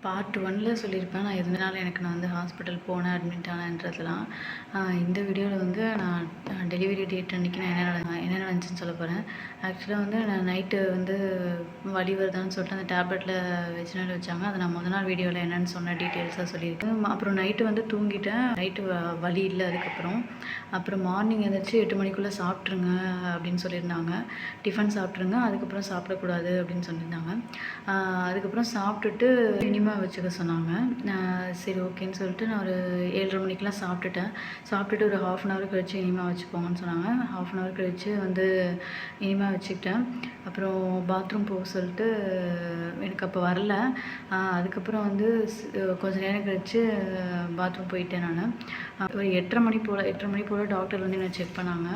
Part 1ல சொல்லியிருப்பேன். நான் எதனால நான் வந்து ஹாஸ்பிட்டல் போனேன், அட்மிட் ஆனேன்றதெல்லாம். இந்த வீடியோவில் வந்து நான் டெலிவரி டேட் அன்றைக்கி நான் என்ன நடந்துச்சுன்னு சொல்ல போகிறேன். ஆக்சுவலாக வந்து நான் நைட்டு வந்து வலி வருதான்னு சொல்லிட்டு அந்த டேப்லெட்டில் வெஜினல் வச்சாங்க. அதை நான் முதல் நாள் வீடியோவில் என்னென்னு சொன்ன டீட்டெயில்ஸாக சொல்லியிருக்கேன். அப்புறம் நைட்டு வந்து தூங்கிட்டேன். நைட்டு வலி இல்லை அதுக்கப்புறம். அப்புறம் மார்னிங் எழுந்திரிச்சு 8 மணிக்குள்ளே சாப்பிட்ருங்க அப்படின்னு சொல்லியிருந்தாங்க. டிஃபன் சாப்பிட்ருங்க, அதுக்கப்புறம் சாப்பிடக்கூடாது அப்படின்னு சொல்லியிருந்தாங்க. அதுக்கப்புறம் சாப்பிட்டுட்டு இனிமேல் வச்சுக்க சொன்னாங்க. சரி ஓகேன்னு சொல்லிட்டு நான் ஒரு 7:30 மணிக்கெலாம் சாப்பிட்டுட்டு ஒரு 1/2 அன் ஹவர் கழிச்சு இனிமா வச்சுக்கோங்கன்னு சொன்னாங்க. 1/2 அன் ஹவர் கழிச்சு வந்து இனிமா வச்சுக்கிட்டேன். அப்புறம் பாத்ரூம் போக சொல்லிட்டு எனக்கு அப்போ வரல. அதுக்கப்புறம் வந்து கொஞ்சம் நேரம் கழிச்சு பாத்ரூம் போயிட்டேன் நான். ஒரு 8:30 மணி போல் டாக்டர் வந்து என்னை செக் பண்ணாங்க.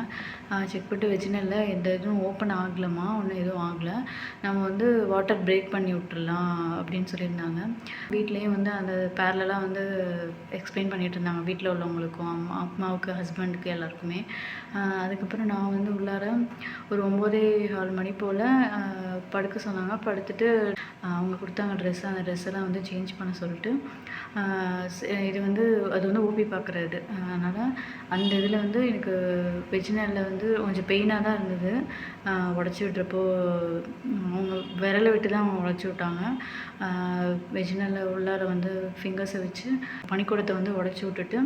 செக் பண்ணிட்டு வெஜினலில் எந்த இதுவும் ஓப்பன் ஆகலம்மா, ஒன்றும் எதுவும் ஆகலை, நம்ம வந்து வாட்டர் பிரேக் பண்ணி விட்டுறலாம் அப்படின்னு சொல்லியிருந்தாங்க. வீட்லேயும் வந்து அந்த பேரலெலாம் வந்து எக்ஸ்பிளைன் பண்ணிகிட்டு இருந்தாங்க, வீட்டில் உள்ளவங்களுக்கும், அம்மாவுக்கு, ஹஸ்பண்டுக்கு எல்லாருக்குமே. அதுக்கப்புறம் நான் வந்து உள்ளார ஒரு 9:15 மணி போல் படுக்க சொன்னாங்க. படுத்துட்டு அவங்க கொடுத்தாங்க ட்ரெஸ்ஸு, அந்த ட்ரெஸ்ஸெல்லாம் வந்து சேஞ்ச் பண்ண சொல்லிட்டு, இது வந்து அது வந்து ஓபி பார்க்குறது. அதனால் அந்த இதில் வந்து எனக்கு வெஜினலில் வந்து கொஞ்சம் பெயினாக தான் இருந்தது. உடச்சி விட்றப்போ அவங்க விரலை விட்டு தான் அவங்க உடச்சி விட்டாங்க. வெஜினலில் உள்ளார வந்து ஃபிங்கர்ஸை வச்சு பனிக்கூடத்தை வந்து உடச்சி விட்டுட்டு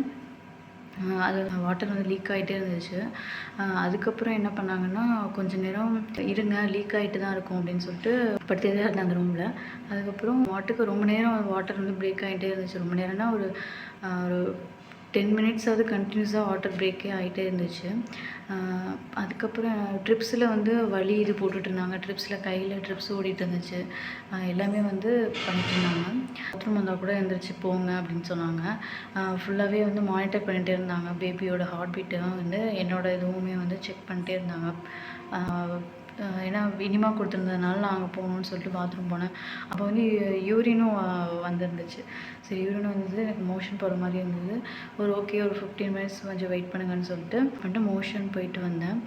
அது வாட்டர் வந்து லீக் ஆகிட்டே இருந்துச்சு. அதுக்கப்புறம் என்ன பண்ணாங்கன்னா, கொஞ்சம் நேரம் இருங்க, லீக் ஆகிட்டு தான் இருக்கும் அப்படின்னு சொல்லிட்டு படுத்தே தான் இருந்தேன் அந்த ரூமில். அதுக்கப்புறம் ரொம்ப நேரம் வாட்டர் வந்து பிரேக் ஆகிட்டே இருந்துச்சு. ரொம்ப நேரம்னா ஒரு ஒரு 10 மினிட்ஸாவது கண்டினியூஸாக வாட்டர் பிரேக்கே ஆகிட்டே இருந்துச்சு. அதுக்கப்புறம் ட்ரிப்ஸில் வந்து வலி இது போட்டுட்ருந்தாங்க. ட்ரிப்ஸில் கையில் ட்ரிப்ஸ் ஓடிட்டு இருந்துச்சு. எல்லாமே வந்து பண்ணிட்டுருந்தாங்க. பாத்ரூம் வந்தால் கூட எழுந்திரிச்சு போங்க அப்படின்னு சொன்னாங்க. ஃபுல்லாகவே வந்து மானிட்டர் பண்ணிகிட்டே இருந்தாங்க. பேபியோட ஹார்ட் பீட்டும் வந்து என்னோடய இதுவுமே வந்து செக் பண்ணிட்டே இருந்தாங்க. ஏன்னா இனிமா கொடுத்துருந்ததுனால நான் அங்கே போகணுன்னு சொல்லிட்டு பாத்ரூம் போனேன். அப்போ வந்து யூரினும் வந்துருந்துச்சு. சரி யூரின் வந்தது, எனக்கு மோஷன் போகிற மாதிரி இருந்தது. ஓகே ஒரு 15 மினிட்ஸ் கொஞ்சம் வெயிட் பண்ணுங்கன்னு சொல்லிட்டு மோஷன் போயிட்டு வந்தேன்.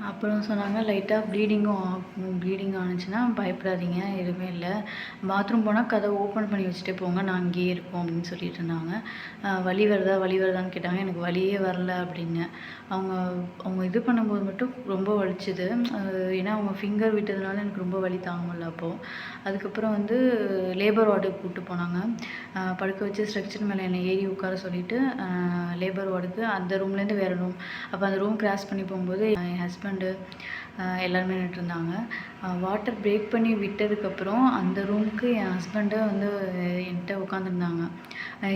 அப்புறம் சொன்னாங்க லைட்டாக ப்ளீடிங்கும் ஆகும். ப்ளீடிங் ஆனுச்சுன்னா பயப்படாதீங்க, எதுவுமே இல்லை. பாத்ரூம் போனால் கதவை ஓப்பன் பண்ணி வச்சுட்டே போங்க, நான் அங்கேயே இருப்போம் அப்படின்னு சொல்லிட்டு இருந்தாங்க. வலி வருதான்னு கேட்டாங்க. எனக்கு வலியே வரல அப்படின்னேன். அவங்க இது பண்ணும்போது மட்டும் ரொம்ப வலிச்சுது. ஏன்னா அவங்க ஃபிங்கர் விட்டதுனால எனக்கு ரொம்ப வலி தாங்க முடியல அப்போது. அதுக்கப்புறம் வந்து லேபர் வார்டுக்கு கூப்பிட்டு போனாங்க. படுக்க வச்சு ஸ்ட்ரெக்சர் மேலே என்னை ஏறி உட்கார சொல்லிவிட்டு லேபர் வார்டுக்கு அந்த ரூம்லேருந்து வேறு ரூம். அப்போ அந்த ரூம் கிராஸ் பண்ணி போகும்போது என் ஹஸ்பண்டு எல்லாருமே நின்றுட்டுருந்தாங்க. வாட்டர் பிரேக் பண்ணி விட்டதுக்கப்புறம் அந்த ரூமுக்கு என் ஹஸ்பண்டு வந்து என்கிட்ட உட்காந்துருந்தாங்க.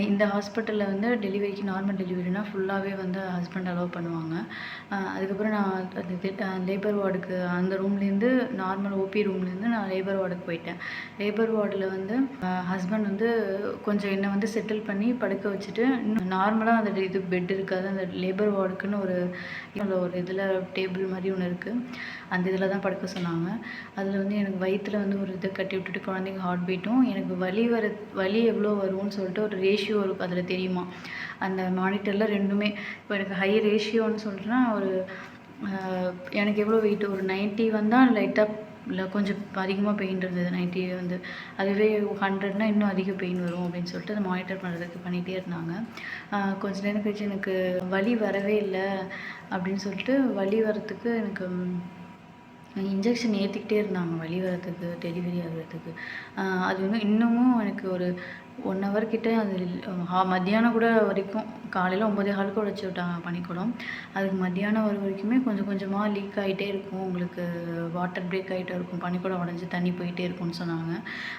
இந்த ஹாஸ்பிட்டலில் வந்து டெலிவரிக்கு நார்மல் டெலிவரினா ஃபுல்லாகவே வந்து ஹஸ்பண்ட் அலோவ் பண்ணுவாங்க. அதுக்கப்புறம் நான் அது லேபர் வார்டுக்கு அந்த ரூம்லேருந்து நார்மல் ஓபி ரூம்லேருந்து நான் லேபர் வார்டுக்கு போயிட்டேன். லேபர் வார்டில் வந்து ஹஸ்பண்ட் வந்து கொஞ்சம் என்னை வந்து செட்டில் பண்ணி படுக்க வச்சுட்டு, இன்னும் நார்மலாக அந்த இது பெட் இருக்காது. அந்த லேபர் வார்டுக்குன்னு ஒரு இதில் டேபிள் மாதிரி ஒன்று இருக்குது. அந்த இதில் தான் படுக்க சொன்னாங்க. அதில் வந்து எனக்கு வயிற்றில் வந்து ஒரு இதை கட்டி விட்டுட்டு குழந்தைங்க ஹார்ட் பீட்டும், எனக்கு வலி எவ்வளோ வரும்னு சொல்லிட்டு ஒரு ரேஷியோ இருக்கும், அதில் தெரியுமா அந்த மானிட்டரில் ரெண்டுமே. இப்போ எனக்கு ஹை ரேஷியோன்னு சொல்லிட்டுனா ஒரு எனக்கு எவ்வளோ வெயிட் ஒரு 90 வந்தால் லைட்டாக இல்லை கொஞ்சம் அதிகமாக பெயின் இருந்தது. 90 வந்து அதுவே 100னா இன்னும் அதிக பெயின் வரும் அப்படின்னு சொல்லிட்டு அதை மானிட்டர் பண்ணுறதுக்கு பண்ணிகிட்டே இருந்தாங்க. கொஞ்ச நேரம் கழிச்சு எனக்கு வலி வரவே இல்லை அப்படின்னு சொல்லிட்டு வலி வரத்துக்கு எனக்கு இன்ஜெக்ஷன் ஏற்றிக்கிட்டே இருந்தாங்க வலி வரத்துக்கு, டெலிவரி ஆகிறதுக்கு. அது வந்து இன்னமும் எனக்கு ஒரு 1 ஹவர் கிட்ட அது மத்தியானம் கூட வரைக்கும், காலையில் 9:15க்கு உடச்சி விட்டாங்க பனிக்கூடம். அதுக்கு மத்தியானம் வர வரைக்குமே கொஞ்சம் கொஞ்சமாக லீக் ஆகிட்டே இருக்கும், உங்களுக்கு வாட்டர் பிரேக் ஆகிட்டே இருக்கும், பனிக்கூடம் உடஞ்சி தண்ணி போயிட்டே இருக்கும்னு சொன்னாங்க.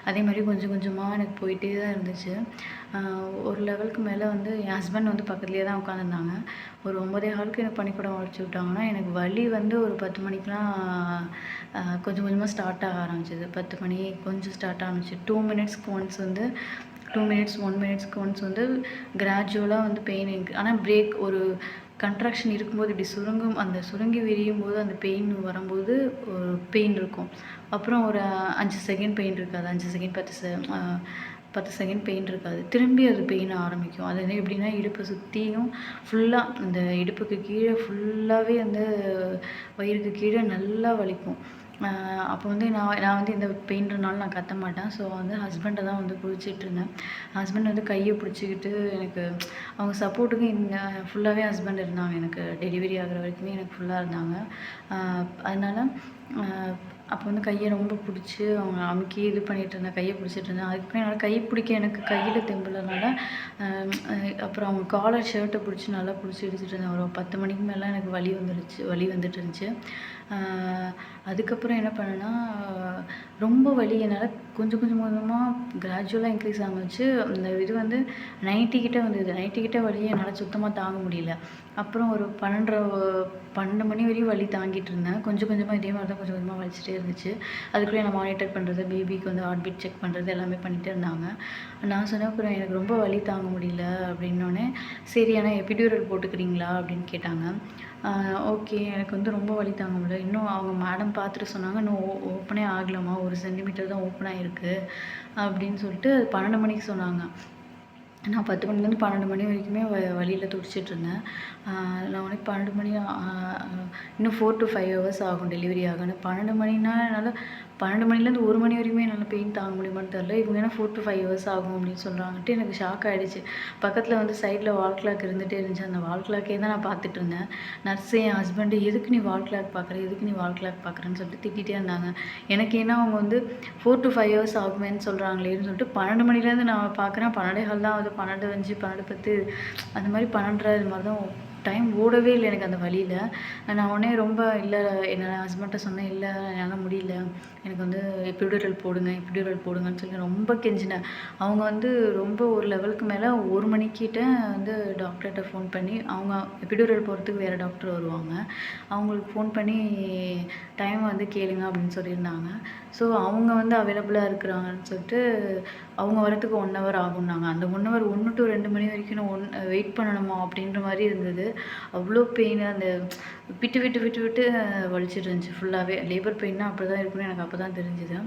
அதே மாதிரி கொஞ்சம் கொஞ்சமாக எனக்கு போயிட்டே தான் இருந்துச்சு. ஒரு லெவலுக்கு மேலே வந்து என் ஹஸ்பண்ட் வந்து பக்கத்துலேயே தான் உட்காந்துருந்தாங்க. ஒரு 9:15க்கு எனக்கு பனிக்கூடம் உடச்சி விட்டாங்கன்னா, எனக்கு வலி வந்து ஒரு 10 மணிக்கெலாம் கொஞ்சம் கொஞ்சமாக ஸ்டார்ட் ஆக ஆரம்பிச்சிது. 10 மணி கொஞ்சம் ஸ்டார்ட் ஆரம்பிச்சு 2 மினிட்ஸ்க்கு ஒன்ஸ் வந்து 2 மினிட்ஸ் 1 மினிட்ஸ்க்கு ஒன்ஸ் வந்து கிராஜுவலாக வந்து பெயின் இருக்குது. ஆனால் பிரேக் ஒரு கன்ட்ராக்ஷன் இருக்கும்போது இப்படி அந்த சுருங்கி விரியும் போது அந்த பெயின் வரும்போது ஒரு பெயின் இருக்கும். அப்புறம் ஒரு 5 செகண்ட் பெயின் இருக்காது. 5 செகண்ட் 10 செகண்ட் பெயின் இருக்காது. திரும்பி அது பெயின் ஆரம்பிக்கும். அது வந்து எப்படின்னா இடுப்பை சுற்றியும் ஃபுல்லாக அந்த இடுப்புக்கு கீழே ஃபுல்லாகவே வந்து வயிறுக்கு கீழே நல்லா வலிக்கும். அப்போ வந்து நான் வந்து இந்த பெயின்றனால நான் கத்த மாட்டேன். ஸோ வந்து ஹஸ்பண்ட தான் வந்து புடிச்சிட்டுருந்தேன். ஹஸ்பண்ட் வந்து கைய பிடிச்சிக்கிட்டு எனக்கு அவங்க சப்போர்ட்டுக்கு ஃபுல்லாவே ஹஸ்பண்ட் இருந்தாங்க. எனக்கு டெலிவரி ஆகுற வரைக்குமே எனக்கு ஃபுல்லா இருந்தாங்க. அதனால அ அப்போ வந்து கைய ரொம்ப பிடிச்சி அவங்க அமுக்கி இது பண்ணிட்டுருந்தேன். கைய பிடிச்சிட்டுருந்தேன். அதுக்கப்புறம் என்னால கை பிடிக்க எனக்கு கையில தெம்பு இல்லனால அப்புறம் அவங்க காலர் ஷர்ட்ட பிடிச்சி நல்லா பிடிச்சி இழுத்துட்டு இருந்தேன். ஒரு 10 மணிக்கு மேல எனக்கு வலி வந்துட்டு இருந்துச்சு. அதுக்கப்புறம் என்ன பண்ணேன்னா, ரொம்ப வலி என்னால கொஞ்சம் கொஞ்சமா கிராஜுவலா இன்க்ரீஸ் ஆச்சு. அந்த இது வந்து 90 கிட்ட வந்தது. 90 கிட்ட வலிய என்னால சுத்தமா தாங்க முடியல. அப்புறம் ஒரு 12 மணி வரையும் வலி தாங்கிட்டு இருந்தேன். கொஞ்சம் கொஞ்சமா இதே மாரி தான் கொஞ்சம் கொஞ்சமா வலிச்சுட்டே இருந்துச்சு. அதுக்குள்ள என்ன மானிட்டர் பண்றது, பேபிக்கு வந்து ஹார்ட் பீட் செக் பண்றது எல்லாமே பண்ணிட்டே இருந்தாங்க. நான் சொன்னேன், "அப்புறம் எனக்கு ரொம்ப வலி தாங்க முடியல" அப்படின்னோனே, "சரி ஆனா எபிடியூரல் போட்டுக்கிறீங்களா?" அப்படின்னு கேட்டாங்க. ஓகே. எனக்கு வந்து ரொம்ப வலி தாங்க முடியல. இன்னும் அவங்க மேடம் பார்த்துட்டு சொன்னாங்க, "இன்னும் ஓப்பனே ஆகலம்மா. 1 சென்டிமீட்டர் தான் ஓப்பன் ஆயிருக்கு." அப்படின்னு சொல்லிட்டு 12 மணிக்கு சொன்னாங்க. நான் 10 மணிலேருந்து 12 மணி வரைக்குமே வலியில துடிச்சிட்டுருந்தேன். நான் உடனே 12 மணி இன்னும் 4 to 5 ஹவர்ஸ் ஆகும் டெலிவரி ஆக. 12 மணினா என்னால 12 மணிலேருந்து 1 மணி வரைக்குமே என்னால பெயின் தாங்க முடியுமான்னு தெரியல. இவங்க என்ன 4 to 5 ஹவர்ஸ் ஆகும் அப்படின்னு சொல்கிறாங்கன்ட்டு எனக்கு ஷாக் ஆகிடுச்சு. பக்கத்தில் வந்து சைடில் வால் கிளாக் இருந்துகிட்டே இருந்துச்சு. அந்த வால் கிளாக்கே தான் நான் பார்த்துட்டு இருந்தேன். நர்ஸு என் ஹஸ்பண்டு, "எதுக்கு நீ வால் கிளாக் பார்க்குற? எதுக்கு நீ வால் கிளாக் பார்க்குறன்னு?" சொல்லிட்டு திட்டிகிட்டே இருந்தாங்க. எனக்கு ஏன்னா அவங்க வந்து 4 to 5 ஹவர்ஸ் ஆகுமேன்னு சொல்கிறாங்களேன்னு சொல்லிட்டு 12 மணிலேருந்து நான் பார்க்குறேன். 12:15 தான் ஆகுது. 12:05, 12:10 அந்த மாதிரி 12:30 இது மாதிரி தான் டைம் ஓடவே இல்லை எனக்கு அந்த வலியில. நான் உடனே ரொம்ப இல்லை என்னோட ஹஸ்பண்ட்ட சொன்னேன், "இல்லை என்னால் முடியல. எனக்கு வந்து எபிடியூரல் போடுங்க, எபிடியூரல் போடுங்கன்னு" சொல்லி ரொம்ப கெஞ்சினேன். அவங்க வந்து ரொம்ப ஒரு லெவலுக்கு மேலே 1 மணிக்கிட்ட வந்து டாக்டர்கிட்ட ஃபோன் பண்ணி, அவங்க எபிடியூரல் போடுறதுக்கு வேறு டாக்டர் வருவாங்க. அவங்களுக்கு ஃபோன் பண்ணி டைம் வந்து கேளுங்க அப்படின்னு சொல்லியிருந்தாங்க. ஸோ அவங்க வந்து அவைலபிளாக இருக்கிறாங்கன்னு சொல்லிட்டு அவங்க வரத்துக்கு 1 ஹவர் ஆகும்னாங்க. அந்த 1 ஹவர் 1 to 2 மணி வரைக்கும் நான் வெயிட் பண்ணணுமா அப்படின்ற மாரி இருந்தது. அவ்வளோ பெயின் அந்த விட்டு விட்டு விட்டு விட்டு வலிச்சிட்டு இருந்துச்சு ஃபுல்லாவே. லேபர் பெயின்னா அப்படிதான் இருக்கும்னு எனக்கு அப்போ தான் தெரிஞ்சுது.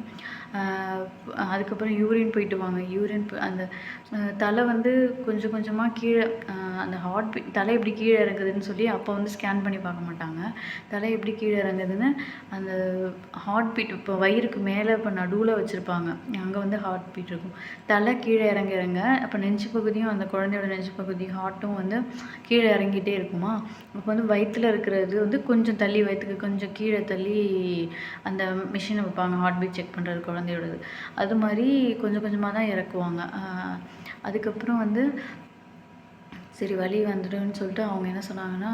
அதுக்கப்புறம் யூரின் போயிட்டு வாங்க. அந்த தலை வந்து கொஞ்சம் கொஞ்சமாக கீழே அந்த ஹார்ட் பீட் தலை எப்படி கீழே இறங்குதுன்னு சொல்லி அப்போ வந்து ஸ்கேன் பண்ணி பார்க்க மாட்டாங்க. தலை எப்படி கீழே இறங்குதுன்னு அந்த ஹார்ட் பீட் இப்போ வயிறுக்கு மேலே இப்போ நடுவில் வச்சுருப்பாங்க. அங்கே வந்து ஹார்ட் பீட் இருக்கும். தலை கீழே இறங்க இறங்க அப்போ நெஞ்சு பகுதியும் அந்த குழந்தையோட நெஞ்சு பகுதி ஹார்ட்டும் வந்து கீழே இறங்கிட்டே இருக்குமா. அப்போ வந்து வயிற்றில் இருக்கிறது வந்து கொஞ்சம் தள்ளி வயிற்றுக்கு கொஞ்சம் கீழே தள்ளி அந்த மிஷினை வைப்பாங்க ஹார்ட் பீட் செக் பண்ணுறது குழந்தையோடது. அது மாதிரி கொஞ்சம் கொஞ்சமாக தான் இறக்குவாங்க. அதுக்கப்புறம் வந்து சரி வலி வந்துடும்னு சொல்லிட்டு அவங்க என்ன சொன்னாங்கன்னா,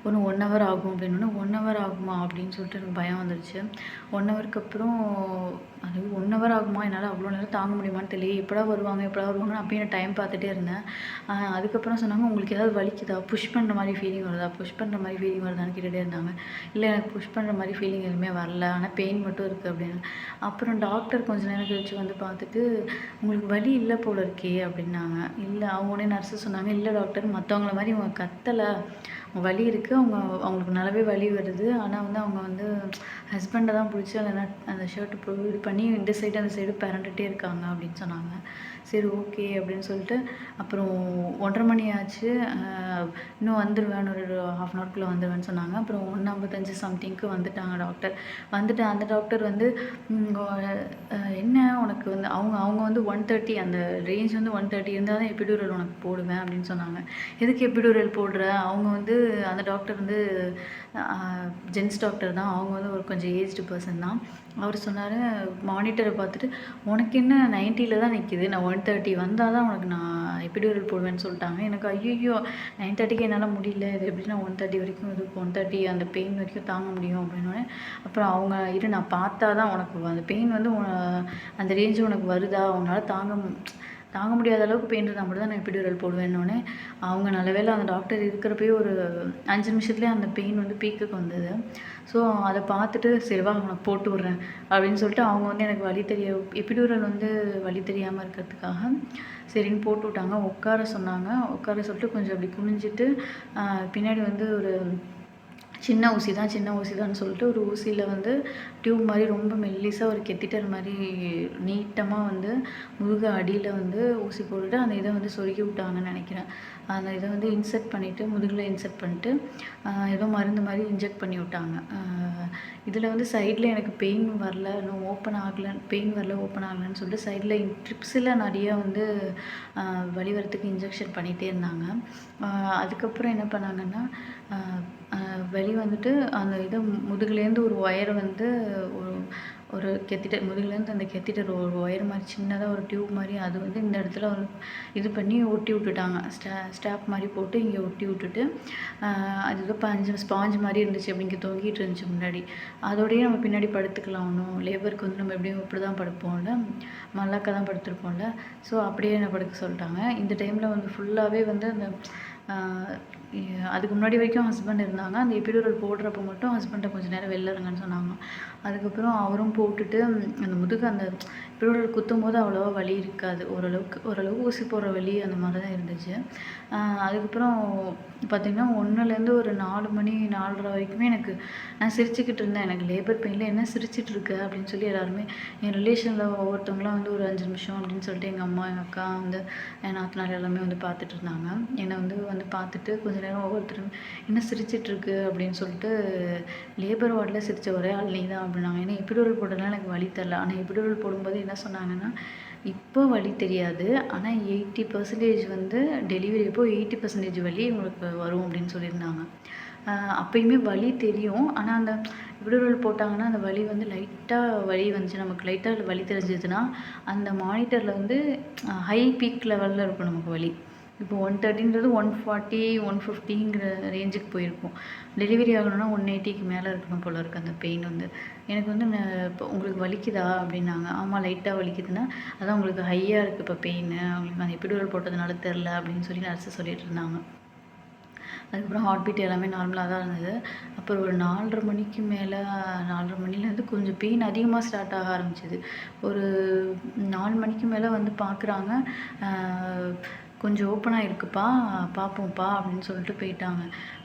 இன்னும் 1 ஹவர் ஆகும் அப்படின்னோனே, 1 ஹவர் ஆகுமா அப்படின்னு சொல்லிட்டு எனக்கு பயம் வந்துடுச்சு. 1 ஹவருக்கு அப்புறம் அது 1 ஹவர் ஆகுமா? என்னால் அவ்வளோ நேரம் தாங்க முடியுமான்னு தெரியலையே. எப்படா வருவாங்க எப்படா வருவாங்கன்னு அப்பயும் நான் டைம் பார்த்துட்டே இருந்தேன். அதுக்கப்புறம் சொன்னாங்க, "உங்களுக்கு ஏதாவது வலிக்குதா? புஷ் பண்ணுற மாதிரி ஃபீலிங் வருதா? புஷ் பண்ணுற மாதிரி ஃபீலிங் வருதான்னு?" கேட்டுகிட்டே இருந்தாங்க. "இல்லை எனக்கு புஷ் பண்ணுற மாதிரி ஃபீலிங் எதுவுமே வரல. ஆனால் பெயின் மட்டும் இருக்குது" அப்படின்னு. அப்புறம் டாக்டர் கொஞ்ச நேரம் கழிச்சு வந்து பார்த்துட்டு, "உங்களுக்கு வலி இல்லை போல இருக்கே" அப்படின்னாங்க. இல்லை அவங்க உடனே நர்ஸு சொன்னாங்க, "இல்லை டாக்டர் மற்றவங்கள மாதிரி இவங்க கத்தலை. வலி இருக்குது. அவங்களுக்கு நல்லாவே வலி வருது. ஆனால் வந்து அவங்க வந்து ஹஸ்பண்ட தான் பிடிச்சி அந்த ஷர்ட் இது பண்ணி இந்த சைடு அந்த சைடு பெரண்டுட்டே இருக்காங்க" அப்படின்னு சொன்னாங்க. சரி ஓகே அப்படின்னு சொல்லிட்டு அப்புறம் 1:30 மணி ஆச்சு. இன்னும் வந்துருவேன் ஒரு 1/2 அன் ஹவர்க்குள்ளே வந்துருவேன்னு சொன்னாங்க. அப்புறம் 1:55 சம்திங்க்கு வந்துட்டாங்க டாக்டர். வந்துட்டு அந்த டாக்டர் வந்து என்ன உனக்கு வந்து அவங்க வந்து 130 அந்த ரேஞ்ச் வந்து 130 இருந்தால் தான் எபிடியூரல் உனக்கு போடுவேன் அப்படின்னு சொன்னாங்க. எதுக்கு எபிடியூரல் போடுற? அவங்க வந்து அந்த டாக்டர் வந்து ஜென்ஸ் டாக்டர் தான். அவங்க வந்து ஒரு கொஞ்சம் ஏஜ்டு பர்சன் தான். அவர் சொன்னார், மானிட்டரை பார்த்துட்டு, "உனக்கு என்ன 90ல தான் நிற்கிது. நான் 130 வந்தால் தான் உனக்கு நான் எபிடியூரல் போடுவேன்னு" சொல்லிட்டாங்க. எனக்கு ஐய்யய்யோ 9:30க்கு என்னால் முடியல. இது எப்படி நான் 130 வரைக்கும் இது 130 அந்த பெயின் வரைக்கும் தாங்க முடியும் அப்படின்னோடனே, அப்புறம் அவங்க "இரு நான் பார்த்தா தான் உனக்கு அந்த பெயின் வந்து அந்த ரேஞ்சு உனக்கு வருதா? உன்னால் தாங்க முடியாத அளவுக்கு பெயின் இருந்தால் மட்டும் தான் நான் எபிடியூரல் போடுவேன்னோடனே, அவங்க நல்ல வேளை அந்த டாக்டர் இருக்கிறப்பயே ஒரு 5 நிமிஷத்துலேயே அந்த பெயின் வந்து பீக்குக்கு வந்தது. ஸோ அதை பார்த்துட்டு, "சரி வா உனக்கு போட்டு விட்றேன்" அப்படின்னு சொல்லிட்டு அவங்க வந்து எனக்கு எபிடியூரல் வந்து வலி தெரியாமல் இருக்கிறதுக்காக சரின்னு போட்டு விட்டாங்க. உட்கார சொன்னாங்க. உட்கார சொல்லிட்டு கொஞ்சம் அப்படி குனிஞ்சிட்டு பின்னாடி வந்து ஒரு சின்ன ஊசி தான் சொல்லிட்டு ஒரு ஊசியில் வந்து டியூப் மாதிரி ரொம்ப மெல்லிசாக ஒரு கெத்திட்டர் மாதிரி நீட்டமாக வந்து முதுகு அடியில் வந்து ஊசி போட்டுட்டு அந்த இதை வந்து சொருகி விட்டாங்கன்னு நினைக்கிறேன். அந்த இதை வந்து இன்செர்ட் பண்ணிவிட்டு முதுகில் இன்செர்ட் பண்ணிட்டு ஏதோ மருந்து மாதிரி இன்ஜெக்ட் பண்ணி விட்டாங்க. இதில் வந்து சைடில் எனக்கு பெயின் வரல, இன்னும் ஓப்பன் ஆகலை, பெயின் வரல ஓப்பன் ஆகலைன்னு சொல்லிட்டு சைடில் ட்ரிப்ஸில் நிறையா வந்து வலி வரத்துக்கு இன்ஜெக்ஷன் பண்ணிகிட்டே இருந்தாங்க. அதுக்கப்புறம் என்ன பண்ணாங்கன்னா வெளி வந்துட்டு அந்த இதை முதுகுலேருந்து ஒரு ஒயரை வந்து ஒரு ஒரு கெத்திட்டர் முதுகுலேருந்து அந்த கெத்திட்டர் ஒரு ஒயர் மாதிரி சின்னதாக ஒரு டியூப் மாதிரி அது வந்து இந்த இடத்துல ஒரு இது பண்ணி ஒட்டி விட்டுட்டாங்க. ஸ்டாப் மாதிரி போட்டு இங்கே ஒட்டி விட்டுட்டு அது ஏதோ ஸ்பாஞ்ச் மாதிரி இருந்துச்சு, அப்படி இங்கே தொங்கிட்டு இருந்துச்சு முன்னாடி. அதோடய நம்ம பின்னாடி படுத்துக்கலாம், ஒன்றும் லேபருக்கு வந்து நம்ம எப்படியும் இப்படி தான் படுப்போம்ல, மல்லாக்க தான் படுத்துருப்போம்ல. ஸோ அப்படியே என்ன படுக்க சொல்லிட்டாங்க. இந்த டைமில் வந்து ஃபுல்லாகவே வந்து அந்த அதுக்கு முன்னாடி வரைக்கும் ஹஸ்பண்ட் இருந்தாங்க. அந்த எபிடூரல் போடுறப்போ மட்டும் ஹஸ்பண்டை கொஞ்சம் நேரம் வெளில இருங்கன்னு சொன்னாங்க. அதுக்கப்புறம் அவரும் போட்டுட்டு அந்த முதுகு அந்த எபிடூரல் குத்தும்போது அவ்வளோவா வலி இருக்காது, ஓரளவுக்கு ஊசி போடுற வலி அந்த மாதிரி தான் இருந்துச்சு. அதுக்கப்புறம் பார்த்திங்கன்னா 1லேருந்து ஒரு 4 மணி 4:30 வரைக்குமே நான் சிரிச்சுக்கிட்டு இருந்தேன். எனக்கு லேபர் பெயினில் என்ன சிரிச்சிட்டு இருக்க அப்படின்னு சொல்லி எல்லாருமே என் ரிலேஷனில் ஒவ்வொருத்தவங்களாம் வந்து ஒரு 5 நிமிஷம் அப்படின்னு சொல்லிட்டு எங்கள் அம்மா எங்கள் அக்கா வந்து என் நாத்தனார் எல்லாமே வந்து பார்த்துட்டு இருந்தாங்க. என்னை வந்து பார்த்துட்டு கொஞ்சம் நேரம் ஒவ்வொருத்தரும் என்ன சிரிச்சிட்ருக்கு அப்படின்னு சொல்லிட்டு, லேபர் வார்டில் சிரித்த ஒரே ஆள் நீ தான் அப்படின்னாங்க. ஏன்னா எபிடூரல் போட்டதுனால எனக்கு வலி தெரில. ஆனால் எபிடூரல் போடும்போது என்ன சொன்னாங்கன்னா, இப்போ வலி தெரியாது, ஆனால் 80% வந்து டெலிவரி அப்போ 80% வலி உங்களுக்கு வரும் அப்படின்னு சொல்லியிருந்தாங்க. அப்பயுமே வலி தெரியும், ஆனால் அந்த எபிடூரல் போட்டாங்கன்னா அந்த வலி வந்து லைட்டாக வலி வந்துச்சு, நமக்கு லைட்டாக வலி தெரிஞ்சதுன்னா அந்த மானிட்டரில் வந்து ஹை பீக் லெவலில் இருக்கும் நமக்கு வலி. இப்போ 130ன்றது 140 150ங்கிற ரேஞ்சுக்கு போயிருக்கும். டெலிவரி ஆகணும்னா 180க்கு மேலே இருக்கணும் போல இருக்குது அந்த பெயின் வந்து. எனக்கு வந்து இப்போ உங்களுக்கு வலிக்குதா அப்படின்னாங்க. ஆமாம் லைட்டாக வலிக்குதுன்னா, அதான் உங்களுக்கு ஹையாக இருக்குது இப்போ பெயின், உங்களுக்கு அந்த எபிடூரல் போட்டதுனால தெரில அப்படின்னு சொல்லி நர்ஸு சொல்லிட்டு இருந்தாங்க. அதுக்கப்புறம் ஹார்ட் பீட் எல்லாமே நார்மலாக தான் இருந்தது. அப்புறம் ஒரு 4:30 மணிக்கு மேலே 4:30 மணிலேருந்து கொஞ்சம் பெயின் அதிகமாக ஸ்டார்ட் ஆக ஆரம்பிச்சிது. ஒரு 4 மணிக்கு மேலே வந்து பார்க்குறாங்க, கொஞ்சம் ஓப்பனாக இருக்குப்பா, பார்ப்போம்ப்பா அப்படின்னு சொல்லிட்டு போயிட்டாங்க.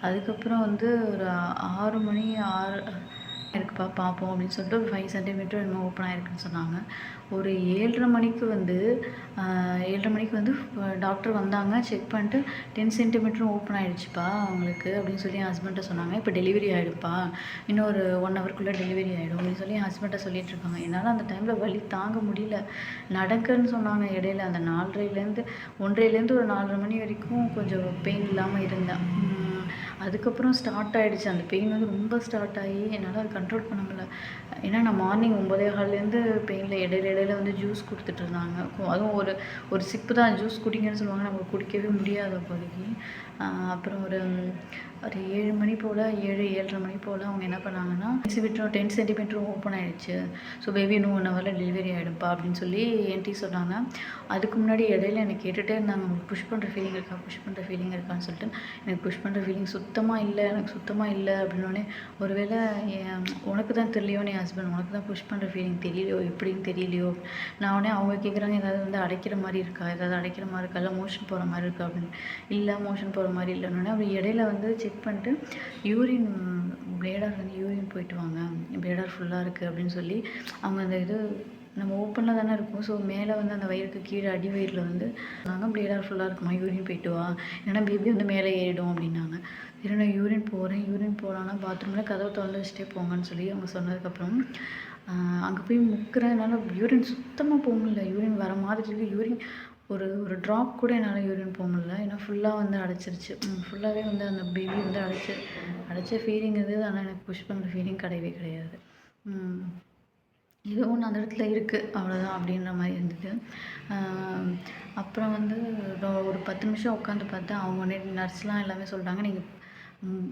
அதுக்கப்புறம் வந்து ஒரு 6 மணி 6 இருக்குப்பா பார்ப்போம் அப்படின்னு சொல்லிட்டு ஒரு 5 சென்டிமீட்டர் என்னமோ ஓப்பன் ஆகிருக்குன்னு சொன்னாங்க. ஒரு 7:30 மணிக்கு வந்து 7:30 மணிக்கு வந்து டாக்டர் வந்தாங்க, செக் பண்ணிட்டு 10 சென்டிமீட்டரும் ஓப்பன் ஆகிடுச்சுப்பா அவங்களுக்கு அப்படின்னு சொல்லி என் ஹஸ்பண்ட்டை சொன்னாங்க. இப்போ டெலிவரி ஆகிடுப்பா, இன்னும் ஒரு 1 ஹவருக்குள்ளே டெலிவரி ஆகிடும் அப்படின்னு சொல்லி என் ஹஸ்பண்ட்டை சொல்லிட்டு இருக்காங்க. என்னால் அந்த டைமில் வலி தாங்க முடியல. நடக்கன்னு சொன்னாங்க இடையில. அந்த 1:30லேருந்து ஒரு 4:30 மணி வரைக்கும் கொஞ்சம் பெயின் இல்லாமல் இருந்தேன். அதுக்கப்புறம் ஸ்டார்ட் ஆகிடுச்சு அந்த பெயின் வந்து ரொம்ப ஸ்டார்ட் ஆகி என்னால் அதை கண்ட்ரோல் பண்ண முடியல. ஏன்னா நான் மார்னிங் 9:15லேருந்து பெயினில் இடையில வந்து ஜூஸ் கொடுத்துட்ருந்தாங்க. அதுவும் ஒரு சிப்பு தான் ஜூஸ் குடிங்கன்னு சொல்லுவாங்க, நமக்கு குடிக்கவே முடியாது அப்போதைக்கு. அப்புறம் ஒரு 7 மணி போல் 7:30 மணி போல் அவங்க என்ன பண்ணாங்கன்னா 10 சென்டிமீட்டரும் ஓப்பன் ஆகிடுச்சு, ஸோ பேபி இன்னும் 1 ஹவரில் டெலிவரி ஆகிடும்ப்பா அப்படின்னு சொல்லி என்கிட்ட சொன்னாங்க. அதுக்கு முன்னாடி இடையில எனக்கு கேட்டுகிட்டே இருந்தாங்க, உங்களுக்கு புஷ் பண்ணுற ஃபீலிங் இருக்கான்னு சொல்லிட்டு. எனக்கு புஷ் பண்ணுற ஃபீலிங் சுத்தமாக இல்லை அப்படின்னோடனே, ஒருவேளை உனக்கு தான் தெரியலையோ, என் ஹஸ்பண்ட் உனக்கு தான் புஷ் பண்ணுற ஃபீலிங் தெரியலையோ எப்படின்னு தெரியலையோ. நான் உடனே அவங்க கேட்குறாங்க, ஏதாவது வந்து அடைக்கிற மாதிரி இருக்கா, இல்லை மோஷன் போகிற மாதிரி இருக்கா அப்படின்னு. இல்லை மோஷன் போகிற மாதிரி இல்லைன்னொடனே அப்படி இடையில வந்து செக் பண்ணிட்டு யூரின் போயிட்டு வாங்க, பிளேடார் ஃபுல்லாக இருக்குது அப்படின்னு சொல்லி அவங்க அந்த இது நம்ம ஓப்பனில் தானே இருக்கும், ஸோ மேலே வந்து அந்த வயிறுக்கு கீழே அடி வயிறில் வந்து நாங்கள் பிளேடார் ஃபுல்லாக இருக்குமா, யூரின் போயிட்டு வா, ஏன்னா பேபி வந்து மேலே ஏறிடும் அப்படின்னாங்க. சரி நான் யூரின் போகலான்னா பாத்ரூமில் கதவை திறந்து வச்சுட்டே போங்கன்னு சொல்லி அவங்க சொன்னதுக்கப்புறம் அங்கே போய் முக்கிறதுனால யூரின் சுத்தமாக போக முடியல. யூரின் வர மாதிரி இருக்குது, யூரின் ஒரு ட்ராப் கூட என்னால் யூரின் போக முடியல. ஏன்னா ஃபுல்லாக வந்து அடைச்சிருச்சு, ஃபுல்லாகவே வந்து அந்த பேபி வந்து அடைச்ச ஃபீலிங் இருந்தது. ஆனால் எனக்கு புஷ் பண்ணுற ஃபீலிங் கிடையவே கிடையாது. ஏதோ ஒன்று அந்த இடத்துல இருக்குது அவ்வளோதான் அப்படின்ற மாதிரி இருந்தது. அப்புறம் வந்து ஒரு 10 நிமிஷம் உட்காந்து பார்த்தேன். அவங்க உடனே நர்ஸ்லாம் எல்லாமே சொல்லிட்டாங்க, நீங்கள்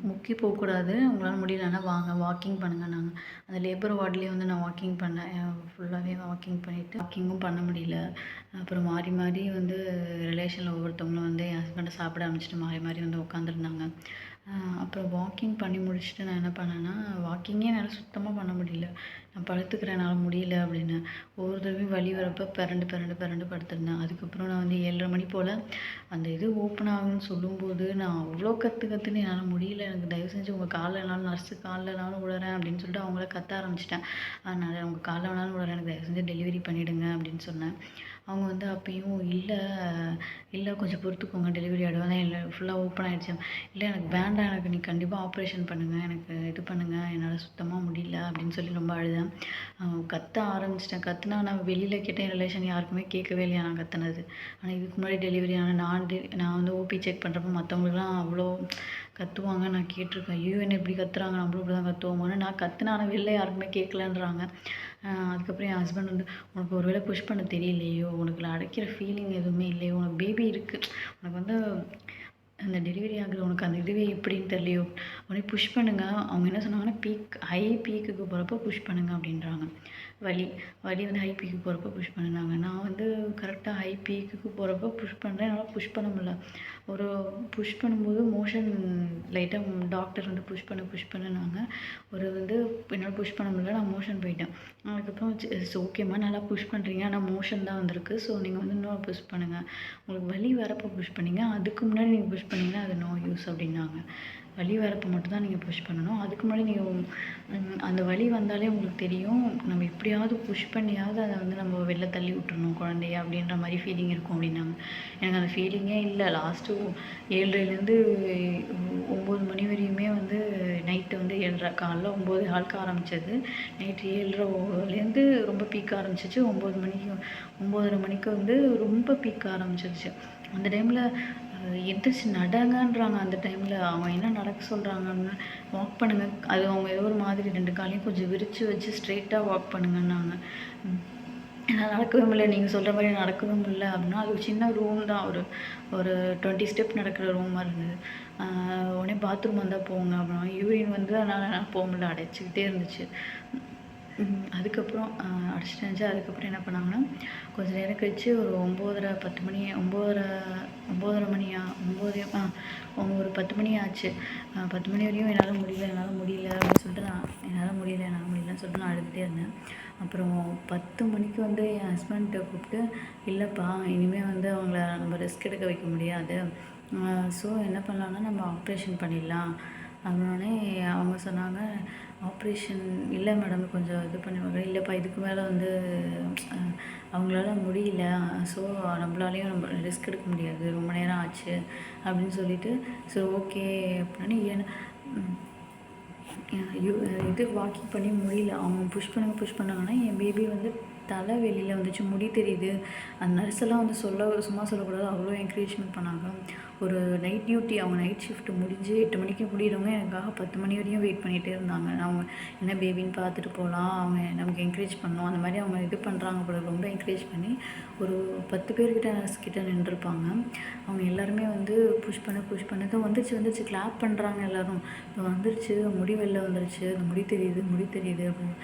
முக்கி போகக்கூடாது, உங்களால் முடியலன்னா வாங்க வாக்கிங் பண்ணுங்கன்னாங்க. அந்த லேபர் வார்ட்லேயே வந்து நான் வாக்கிங் பண்ணேன். ஃபுல்லாகவே வாக்கிங் பண்ணிவிட்டு வாக்கிங்கும் பண்ண முடியல. அப்புறம் மாறி வந்து ரிலேஷனில் ஒவ்வொருத்தவங்களும் வந்து என் ஹஸ்பண்டை சாப்பிட ஆரம்பிச்சிட்டு மாறி வந்து உட்காந்துருந்தாங்க. அப்புறம் வாக்கிங் பண்ணி முடிச்சுட்டு நான் என்ன பண்ணேன்னா, வாக்கிங்கே என்னால் சுத்தமாக பண்ண முடியல. நான் படுத்துக்கிறேன் என்னால் முடியல அப்படின்னு. ஒவ்வொரு தடவையும் வலி வரப்போ பெரண்டு பெரண்டு பெரண்டு படுத்திருந்தேன். அதுக்கப்புறம் நான் வந்து 7:30 மணி போல் அந்த இது ஓப்பன் ஆகும்னு சொல்லும்போது, நான் அவ்வளோ கத்துன்னு என்னால் முடியல. எனக்கு தயவு செஞ்சு உங்கள் காலில் வேணாலும் நர்ஸு காலில் வேணாலும் விழுறேன் அப்படின்னு சொல்லிட்டு அவங்கள கத்த ஆரம்பிச்சிட்டேன். அதனால் உங்கள் காலில் வேணாலும் விழுறேன், எனக்கு தயவு செஞ்சு டெலிவரி பண்ணிவிடுங்க அப்படின்னு சொன்னேன். அவங்க வந்து அப்பயும் இல்லை கொஞ்சம் பொறுத்துக்கோங்க, டெலிவரி ஆகிடும். அதான் இல்லை ஃபுல்லாக ஓப்பன் ஆகிடுச்சு. இல்லை எனக்கு வேண்டாம், எனக்கு நீ கண்டிப்பாக ஆப்ரேஷன் பண்ணுங்கள், எனக்கு இது பண்ணுங்கள், என்னால் சுத்தமாக முடியல அப்படின்னு சொல்லி ரொம்ப அழுதேன். கத்த ஆரம்பிச்சிட்டேன். கத்துனா நான் வெளியில் கேட்டேன், ரிலேஷன் யாருக்குமே கேட்கவே இல்லையா நான் கத்துனது. ஆனால் இதுக்கு முன்னாடி டெலிவரி ஆனால் நான் வந்து ஓபி செக் பண்ணுறப்ப மற்றவங்களுக்குலாம் அவ்வளோ கத்துவாங்க. நான் கேட்டிருக்கேன், ஐயோ என்ன இப்படி கத்துறாங்க, நம்மளும் இப்படி தான் கத்துவோமான்னு. நான் கத்துனா ஆனால் வெளில யாருக்குமே கேட்கலன்றாங்க. அதுக்கப்புறம் என் ஹஸ்பண்ட் வந்து, உனக்கு ஒரு வேளை புஷ் பண்ண தெரியலையோ, உனக்கு அடைக்கிற ஃபீலிங் எதுவுமே இல்லையோ, உனக்கு பேபி இருக்குது, உனக்கு வந்து அந்த டெலிவரி ஆகுது, உனக்கு அந்த இதுவே எப்படின்னு தெரியலையோ, உடனே புஷ் பண்ணுங்க. அவங்க என்ன சொன்னாங்கன்னா, ஹை பீக்குக்கு போகிறப்ப புஷ் பண்ணுங்க அப்படின்றாங்க. வலி வந்து ஹை பீக்கு போகிறப்ப புஷ் பண்ணுனாங்க. நான் வந்து கரெக்டாக ஹை பீக்குக்கு போகிறப்ப புஷ் பண்ணுறேன். என்னால் புஷ் பண்ண முடியல. ஒரு புஷ் பண்ணும்போது மோஷன் லைட்டாக டாக்டர் வந்து புஷ் பண்ணுனாங்க. ஒரு வந்து என்னால் புஷ் பண்ண முடியல, நான் மோஷன் போயிட்டேன். அதுக்கப்புறம் ஓகேம்மா நல்லா புஷ் பண்ணுறீங்க, ஆனால் மோஷன் தான் வந்திருக்கு, ஸோ நீங்கள் வந்து இன்னும் புஷ் பண்ணுங்கள், உங்களுக்கு வலி வரப்போ புஷ் பண்ணிங்க, அதுக்கு முன்னாடி நீங்கள் புஷ் பண்ணிங்கன்னா அது நோ யூஸ் அப்படின்னாங்க. வலி வரப்போ மட்டும்தான் நீங்கள் புஷ் பண்ணணும், அதுக்கு முன்னாடி நீங்கள் அந்த வலி வந்தாலே உங்களுக்கு தெரியும், நம்ம எப்படியாவது புஷ் பண்ணியாவது அதை வந்து நம்ம வெளில தள்ளி விட்டுறணும் குழந்தைய அப்படின்ற மாதிரி ஃபீலிங் இருக்கும் அப்படின்னாங்க. எனக்கு அந்த ஃபீலிங்கே இல்லை. லாஸ்ட்டு 7:30லேருந்து 9 மணி வரையுமே வந்து நைட்டு வந்து 7:30, காலைல 9:15 ஆரம்பித்தது, நைட்டு 7:30லேருந்து ரொம்ப பீக்க ஆரம்பிச்சிச்சு. 9:30 மணிக்கு வந்து ரொம்ப பீக்க ஆரம்பிச்சிருச்சு. அந்த டைமில் எந்திரிச்சு நடங்கன்றாங்க. அந்த டைமில் அவங்க என்ன நடக்க சொல்கிறாங்கன்னு, வாக் பண்ணுங்கள், அது அவங்க ஏதோ ஒரு மாதிரி 2 காலையும் கொஞ்சம் விரித்து வச்சு ஸ்ட்ரெயிட்டாக வாக் பண்ணுங்கன்னாங்க. என்னால் நடக்கவே முடியல, நீங்கள் சொல்கிற மாதிரி நடக்கவே முடியல அப்படின்னா. அது ஒரு சின்ன ரூம் தான், ஒரு 20 ஸ்டெப் நடக்கிற ரூமாக இருந்தது. உடனே பாத்ரூம் வந்தால் போங்க அப்படின்னா, யூரின் வந்து அதனால் போக முடியல, அடைச்சிக்கிட்டே இருந்துச்சு. அதுக்கப்புறம் அடிச்சிட்டு இருந்துச்சு. அதுக்கப்புறம் என்ன பண்ணாங்கன்னா, கொஞ்சம் நேரம் கழிச்சு ஒரு 9:30 10 மணி 9:30 மணியா 9 ஒரு 10 மணி ஆச்சு. 10 மணி வரையும் என்னால் முடியல அப்படின்னு சொல்லிட்டு என்னால் முடியலன்னு சொல்லிட்டு நான் அழுதுகிட்டே இருந்தேன். அப்புறம் 10 மணிக்கு வந்து என் ஹஸ்பண்ட்டை கூப்பிட்டு, இல்லைப்பா இனிமேல் வந்து அவங்கள நம்ம ரெஸ்க் எடுக்க வைக்க முடியாது, ஸோ என்ன பண்ணலான்னா நம்ம ஆப்ரேஷன் பண்ணிடலாம் அப்படின்னோடனே அவங்க சொன்னாங்க, ஆப்ரேஷன் இல்லை மேடம், கொஞ்சம் இது பண்ணுவாங்க. இல்லைப்பா இதுக்கு மேலே வந்து அவங்களால முடியல, ஸோ நம்மளாலையும் நம்ம ரிஸ்க் எடுக்க முடியாது, ரொம்ப நேரம் ஆச்சு அப்படின்னு சொல்லிட்டு, சரி ஓகே அப்படின்னு இது வாக்கிங் பண்ணி முடியல. அவங்க புஷ் பண்ணாங்கன்னா என் பேபி வந்து தலை வெளியில் வந்துச்சு, முடி தெரியுது. அந்த நர்ஸ் எல்லாம் வந்து சும்மா சொல்லக்கூடாது, அவ்வளோ என்கரேஜ்மெண்ட் பண்ணாங்க. ஒரு நைட் டியூட்டி, அவங்க நைட் ஷிஃப்ட் முடிஞ்சு 8 மணிக்கு முடிகிறவங்க எனக்காக 10 மணி வரையும் வெயிட் பண்ணிகிட்டே இருந்தாங்க. அவங்க என்ன பேபின்னு பார்த்துட்டு போகலாம், அவங்க நமக்கு என்கரேஜ் பண்ணணும், அந்த மாதிரி அவங்க இது பண்ணுறாங்க போல, ரொம்ப என்கரேஜ் பண்ணி ஒரு 10 பேர்கிட்ட நர்ஸ்கிட்ட நின்றுருப்பாங்க. அவங்க எல்லாருமே வந்து புஷ் பண்ணது வந்துருச்சு கிளாப் பண்ணுறாங்க எல்லோரும். இப்போ வந்துருச்சு, முடி வெளில வந்துருச்சு, அந்த முடி தெரியுது அப்படின்னு.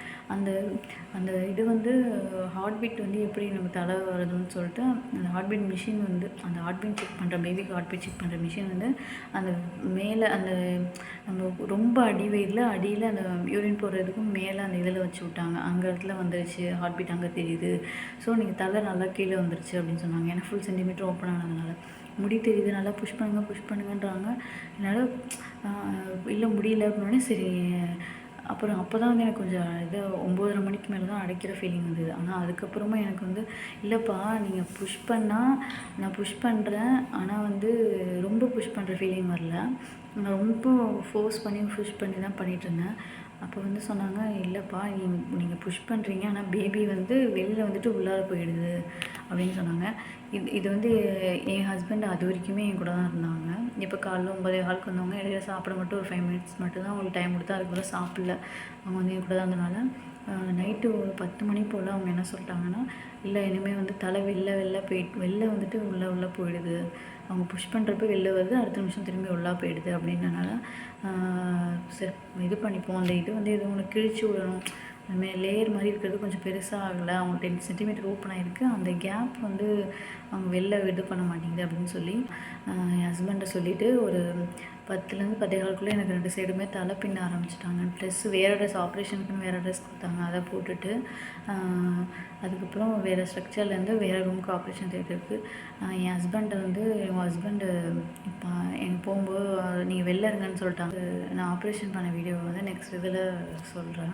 அந்த இது வந்து ஹார்ட் பீட் வந்து எப்படி நம்ம தலை வருதுன்னு சொல்லிட்டு, அந்த ஹார்ட் பீட் மிஷின் வந்து அந்த ஹார்ட் பீட் செக் பண்ணுற பேபிக்கு ஹார்ட் பீட் செக் பண்ணுற மிஷின் வந்து அந்த மேலே அந்த நம்ம ரொம்ப அடியில் அந்த யூரின் போடுறதுக்கும் மேலே அந்த இதில் வச்சு விட்டாங்க. அங்கே இடத்துல வந்துருச்சு ஹார்ட் பீட், அங்கே தெரியுது, ஸோ நீங்கள் தலை நல்லா கீழே வந்துருச்சு அப்படின்னு சொன்னாங்க. ஏன்னா ஃபுல் சென்டிமீட்டர் ஓப்பன் ஆனதுனால முடி தெரியுது, நல்லா புஷ் பண்ணுங்கன்றாங்க. என்னால் இல்லை முடியல அப்படின்னோடனே சரி. அப்புறம் அப்போ தான் வந்து எனக்கு கொஞ்சம் 9:30 மணிக்கு மேலே தான் அடைக்கிற ஃபீலிங் வந்தது. ஆனால் அதுக்கப்புறமா எனக்கு வந்து, இல்லைப்பா நீங்கள் புஷ் பண்ணால் நான் புஷ் பண்ணுறேன், ஆனால் வந்து ரொம்ப புஷ் பண்ணுற ஃபீலிங் வரல, நான் ரொம்ப ஃபோர்ஸ் பண்ணி தான் பண்ணிகிட்ருந்தேன். அப்போ வந்து சொன்னாங்க, இல்லைப்பா நீங்கள் புஷ் பண்ணுறீங்க, ஆனால் பேபி வந்து வெளியில் வந்துட்டு உள்ளார போயிடுது அப்படின்னு சொன்னாங்க. இது வந்து என் ஹஸ்பண்ட் அது வரைக்குமே என் கூட தான் இருந்தாங்க. இப்போ காலைல 9:15 வந்தவங்க, இடையில சாப்பிட மட்டும் ஒரு 5 மினிட்ஸ் மட்டும் தான் அவங்களுக்கு டைம் கொடுத்தா, அதுக்குள்ளே சாப்பிடல. அவங்க வந்து என் கூட தான் இருந்தனால நைட்டு ஒரு 10 மணி போல் அவங்க என்ன சொல்லிட்டாங்கன்னா, இல்லை இனிமேல் வந்து தலை வெளில வந்துட்டு உள்ளே போயிடுது, அவங்க புஷ் பண்ணுறப்ப வெளில வருது, அடுத்த நிமிஷம் திரும்பி உள்ளே போயிடுது அப்படின்றனால சரி இது பண்ணிப்போம், அந்த இது வந்து எதுவும் ஒன்று கிழிச்சு விடணும், அதுமாதிரி லேயர் மாதிரி இருக்கிறது கொஞ்சம் பெருசாக ஆகலை, அவங்க 10 சென்டிமீட்டர் ஓப்பன் ஆகிருக்கு, அந்த கேப் வந்து அவங்க வெளில இது பண்ண மாட்டேங்குது அப்படின்னு சொல்லி என் ஹஸ்பண்ட்டை சொல்லிவிட்டு ஒரு 10லேருந்து 10:15க்குள்ளே எனக்கு 2 சைடுமே தலை பின்ன ஆரம்பிச்சிட்டாங்க. ப்ளஸ் வேறு ட்ரெஸ் ஆப்ரேஷனுக்குன்னு வேறு ட்ரெஸ் கொடுத்தாங்க, அதை போட்டுட்டு அதுக்கப்புறம் வேறு ஸ்ட்ரக்சர்லேருந்து வேறு ரூமுக்கு ஆப்ரேஷன் தியேட்டருக்கு என் ஹஸ்பண்டை வந்து எங்கள் ஹஸ்பண்டு இப்போ எனக்கு போகும்போது நீங்கள் வெளில இருங்கன்னு சொல்லிட்டாங்க. நான் ஆப்ரேஷன் பண்ண வீடியோவை வந்து நெக்ஸ்ட் இதில் சொல்கிறேன்.